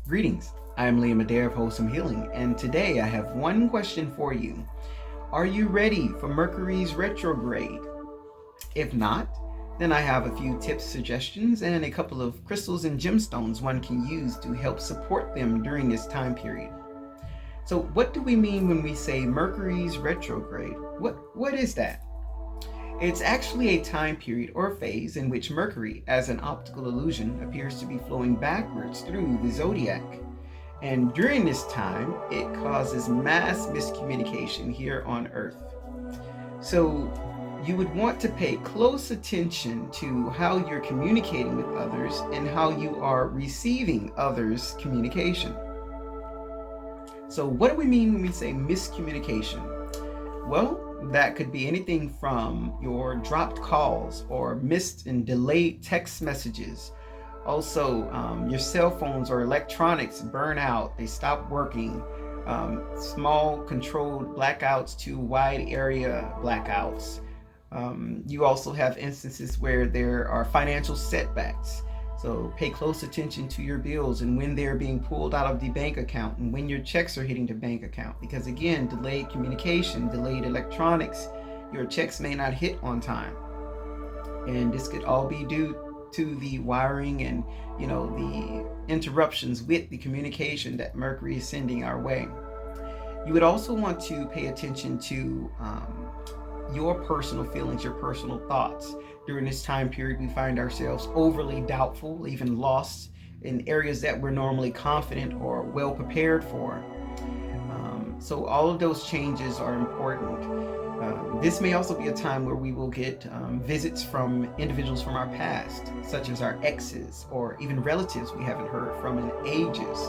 Greetings, I am Adair of Wholesome Healing, and today I have one question for you. Are you ready for Mercury's retrograde? If not, then I have a few tips, suggestions, and a couple of crystals and gemstones one can use to help support them during this time period. So what do we mean when we say Mercury's retrograde? What is that? It's actually a time period or phase in which Mercury, as an optical illusion, appears to be flowing backwards through the zodiac. And during this time, it causes mass miscommunication here on Earth. So you would want to pay close attention to how you're communicating with others and how you are receiving others' communication. So what do we mean when we say miscommunication? Well, that could be anything from your dropped calls or missed and delayed text messages. Also, your cell phones or electronics burn out, they stop working. Small controlled blackouts to wide area blackouts. You also have instances where there are financial setbacks. So pay close attention to your bills and when they're being pulled out of the bank account and when your checks are hitting the bank account. Because again, delayed communication, delayed electronics, your checks may not hit on time. And this could all be due to the wiring and, the interruptions with the communication that Mercury is sending our way. You would also want to pay attention to your personal feelings, your personal thoughts. During this time period, we find ourselves overly doubtful, even lost in areas that we're normally confident or well prepared for. So all of those changes are important. This may also be a time where we will get visits from individuals from our past, such as our exes or even relatives we haven't heard from in ages.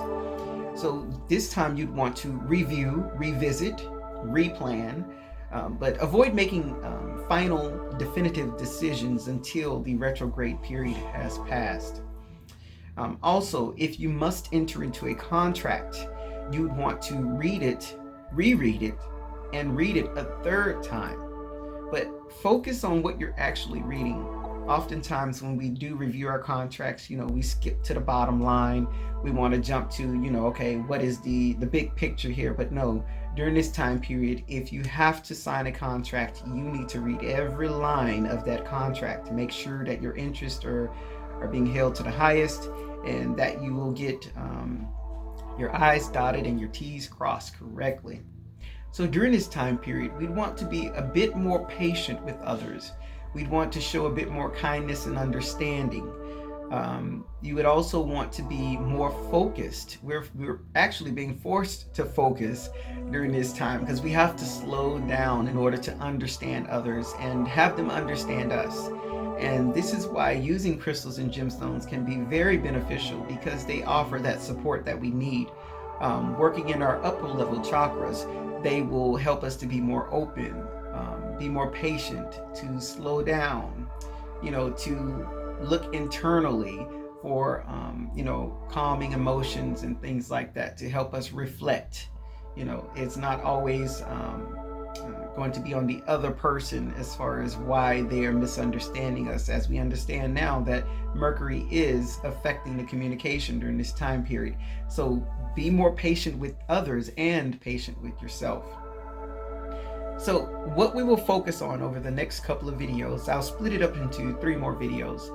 So this time you'd want to review, revisit, replan, but avoid making final definitive decisions until the retrograde period has passed. Also, if you must enter into a contract, you'd want to read it, reread it, and read it a third time. But focus on what you're actually reading. Oftentimes when we do review our contracts, we skip to the bottom line. We want to jump to, okay, what is the big picture here? But no, during this time period, if you have to sign a contract, you need to read every line of that contract to make sure that your interests are being held to the highest and that you will get your I's dotted and your T's crossed correctly. So during this time period, we'd want to be a bit more patient with others. We'd want to show a bit more kindness and understanding. You would also want to be more focused. We're actually being forced to focus during this time because we have to slow down in order to understand others and have them understand us. And this is why using crystals and gemstones can be very beneficial because they offer that support that we need. Working in our upper level chakras, they will help us to be more open, be more patient, to slow down, to look internally for, calming emotions and things like that to help us reflect. It's not always going to be on the other person as far as why they are misunderstanding us, as we understand now that Mercury is affecting the communication during this time period. So be more patient with others and patient with yourself. So what we will focus on over the next couple of videos, I'll split it up into 3 more videos.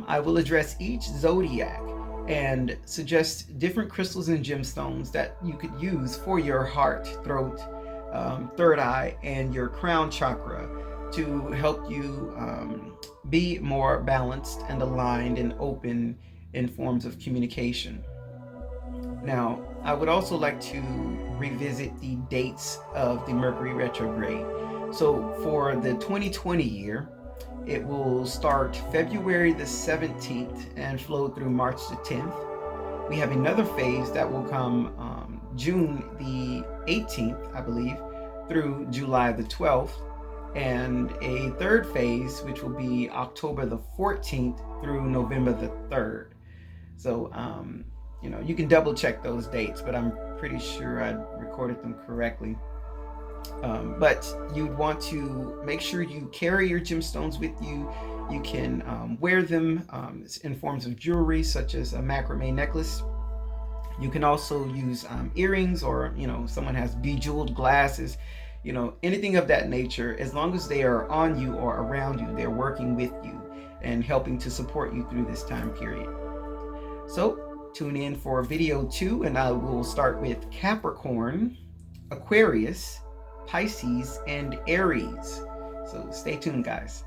I will address each zodiac and suggest different crystals and gemstones that you could use for your heart, throat, third eye, and your crown chakra to help you be more balanced and aligned and open in forms of communication. Now, I would also like to revisit the dates of the Mercury retrograde. So for the 2020 year, it will start February the 17th and flow through March the 10th. We have another phase that will come June the 18th, I believe, through July the 12th, and a third phase, which will be October the 14th through November the 3rd. So, you can double check those dates, but I'm pretty sure I recorded them correctly. But you'd want to make sure you carry your gemstones with you. You can wear them in forms of jewelry, such as a macrame necklace. You can also use earrings, or someone has bejeweled glasses, anything of that nature. As long as they are on you or around you, they're working with you and helping to support you through this time period. So tune in for video 2, and I will start with Capricorn, Aquarius, Pisces, and Aries. So stay tuned, guys.